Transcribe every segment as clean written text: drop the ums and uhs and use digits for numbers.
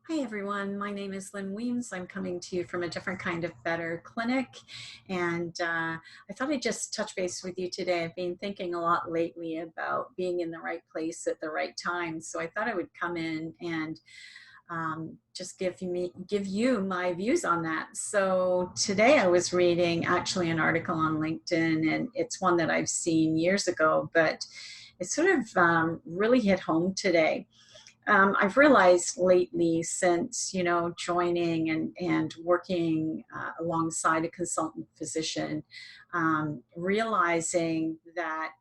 Hi everyone, my name is Lynn Weems. I'm coming to you from a different kind of better clinic, and I thought I'd just touch base with you today. I've been thinking a lot lately about being in the right place at the right time, so I thought I would come in and just give you my views on that. So today I was reading actually an article on LinkedIn, and it's one that I've seen years ago, but it sort of really hit home today. I've realized lately since, joining and working alongside a consultant physician, realizing that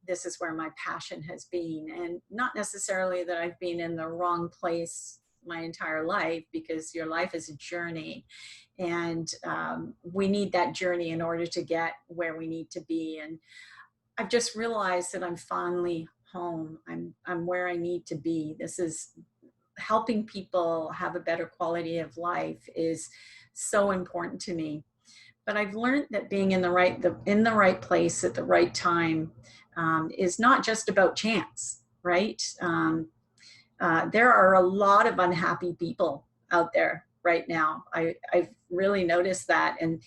this is where my passion has been, and not necessarily that I've been in the wrong place my entire life, because your life is a journey, and we need that journey in order to get where we need to be. And I've just realized that I'm finally home. I'm where I need to be. This is helping people have a better quality of life is so important to me. But I've learned that being in the right place at the right time is not just about chance, right? There are a lot of unhappy people out there right now. I've really noticed that, and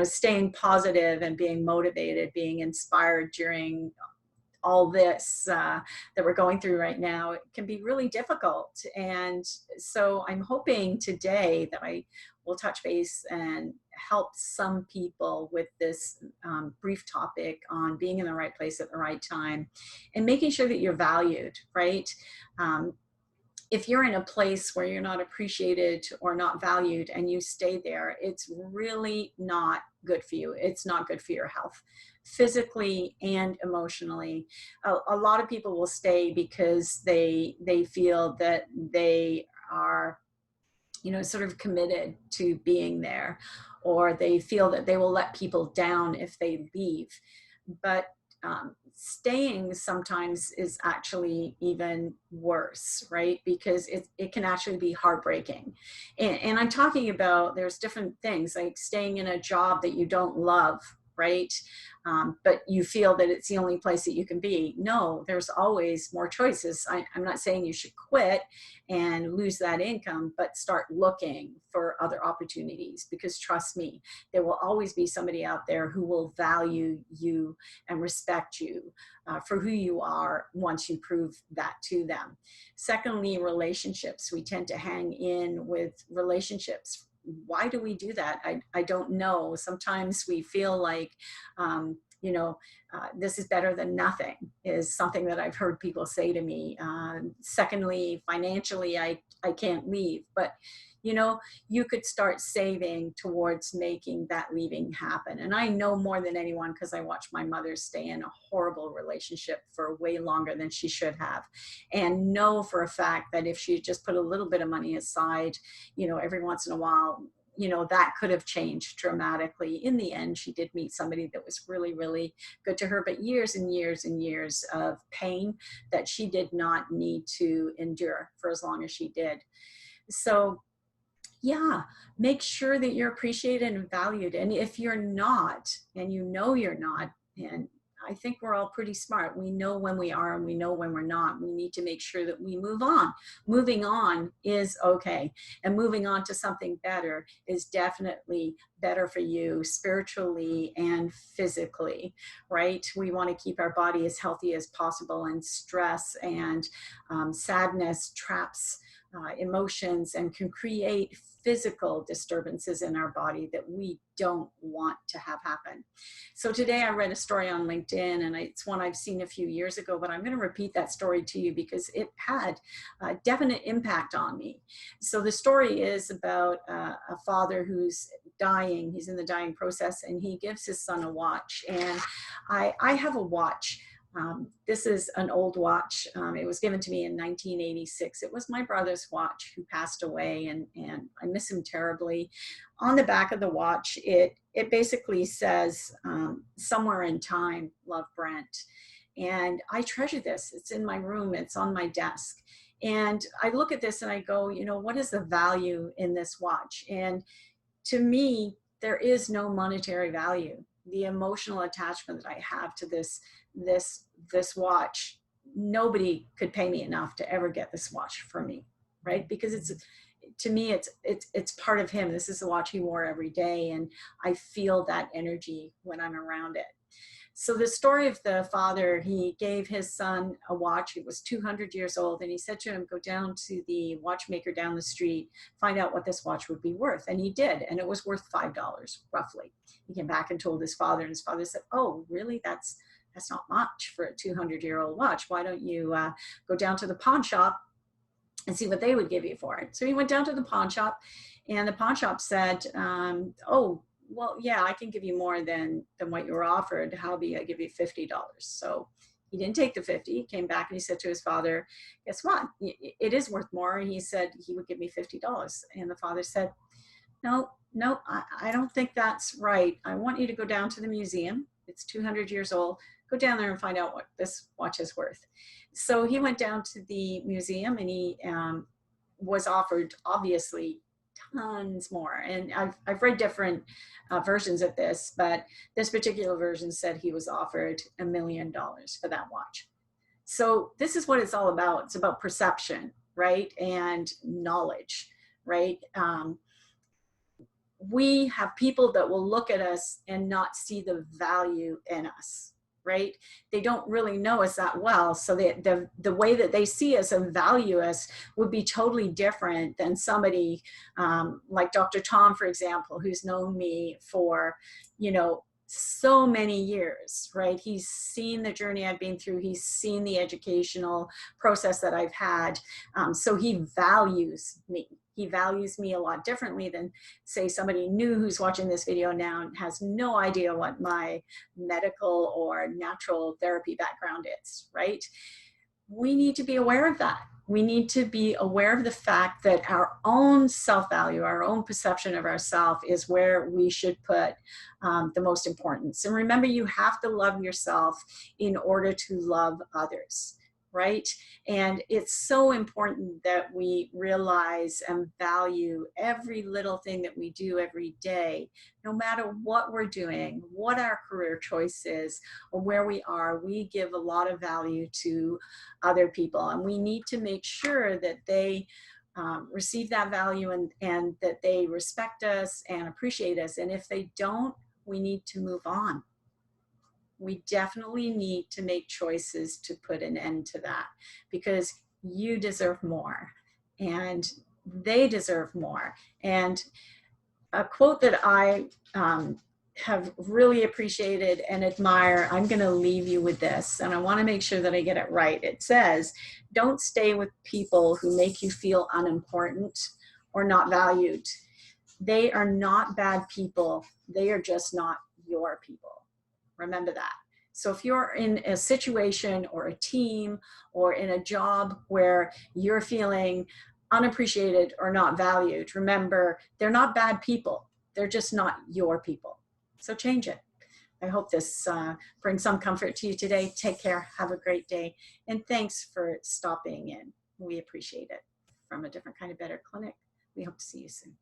staying positive and being motivated, being inspired during all this that we're going through right now, it can be really difficult. And so I'm hoping today that I will touch base and help some people with this brief topic on being in the right place at the right time and making sure that you're valued, right? Um, if you're in a place where you're not appreciated or not valued and you stay there, it's really not good for you. It's not good for your health, physically and emotionally. A lot of people will stay because they feel that they are, sort of committed to being there, or they feel that they will let people down if they leave. But staying sometimes is actually even worse, right? Because it can actually be heartbreaking. And I'm talking about, there's different things like staying in a job that you don't love, right? But you feel that it's the only place that you can be. No, there's always more choices. I'm not saying you should quit and lose that income, but start looking for other opportunities, because trust me, there will always be somebody out there who will value you and respect you for who you are once you prove that to them. Secondly, relationships. We tend to hang in with relationships. Why do we do that? I don't know. Sometimes we feel like, this is better than nothing, is something that I've heard people say to me. Secondly, financially, I can't leave. But you could start saving towards making that leaving happen. And I know more than anyone, because I watched my mother stay in a horrible relationship for way longer than she should have, and know for a fact that if she just put a little bit of money aside, every once in a while, that could have changed dramatically. In the end, she did meet somebody that was really, really good to her, but years and years and years of pain that she did not need to endure for as long as she did. So yeah, make sure that you're appreciated and valued. And if you're not, and you're not, and I think we're all pretty smart. We know when we are and we know when we're not. We need to make sure that we move on. Moving on is okay. And moving on to something better is definitely better for you spiritually and physically, right? We want to keep our body as healthy as possible, and stress and sadness traps emotions and can create physical disturbances in our body that we don't want to have happen. So today I read a story on LinkedIn, and it's one I've seen a few years ago, but I'm going to repeat that story to you because it had a definite impact on me. So the story is about a father who's dying. He's in the dying process, and he gives his son a watch. And I have a watch. This is an old watch. It was given to me in 1986. It was my brother's watch, who passed away, and I miss him terribly. On the back of the watch, it basically says, somewhere in time, love, Brent. And I treasure this. It's in my room. It's on my desk. And I look at this and I go, what is the value in this watch? And to me, there is no monetary value. The emotional attachment that I have to this watch, nobody could pay me enough to ever get this watch for me, right? Because to me, it's part of him. This is the watch he wore every day, and I feel that energy when I'm around it. So the story of the father, he gave his son a watch. He was 200 years old, and he said to him, go down to the watchmaker down the street, find out what this watch would be worth. And he did, and it was worth $5 roughly. He came back and told his father, and his father said, oh, really? That's not much for a 200-year-old watch. Why don't you go down to the pawn shop and see what they would give you for it? So he went down to the pawn shop, and the pawn shop said, oh, well, yeah, I can give you more than what you were offered. How about I give you $50? So he didn't take the 50. He came back and he said to his father, guess what? It is worth more. And he said he would give me $50. And the father said, no, I don't think that's right. I want you to go down to the museum. It's 200 years old. Go down there and find out what this watch is worth. So he went down to the museum, and he was offered, obviously, tons more. And I've read different versions of this, but this particular version said he was offered $1 million for that watch. So this is what it's all about. It's about perception, right? And knowledge, right? We have people that will look at us and not see the value in us, right? They don't really know us that well. So the way that they see us and value us would be totally different than somebody like Dr. Tom, for example, who's known me for, so many years, right? He's seen the journey I've been through. He's seen the educational process that I've had. So he values me. He values me a lot differently than, say, somebody new who's watching this video now and has no idea what my medical or natural therapy background is, right? We need to be aware of that. We need to be aware of the fact that our own self-value, our own perception of ourselves is where we should put the most importance. And remember, you have to love yourself in order to love others, right? And it's so important that we realize and value every little thing that we do every day, no matter what we're doing, what our career choice is, or where we are. We give a lot of value to other people, and we need to make sure that they receive that value and that they respect us and appreciate us. And if they don't, we need to move on. We definitely need to make choices to put an end to that, because you deserve more and they deserve more. And a quote that I have really appreciated and admire, I'm going to leave you with this, and I want to make sure that I get it right. It says, don't stay with people who make you feel unimportant or not valued. They are not bad people. They are just not your people. Remember that. So if you're in a situation or a team or in a job where you're feeling unappreciated or not valued, remember, they're not bad people. They're just not your people. So change it. I hope this brings some comfort to you today. Take care. Have a great day. And thanks for stopping in. We appreciate it. From a Different Kind of Better Clinic, we hope to see you soon.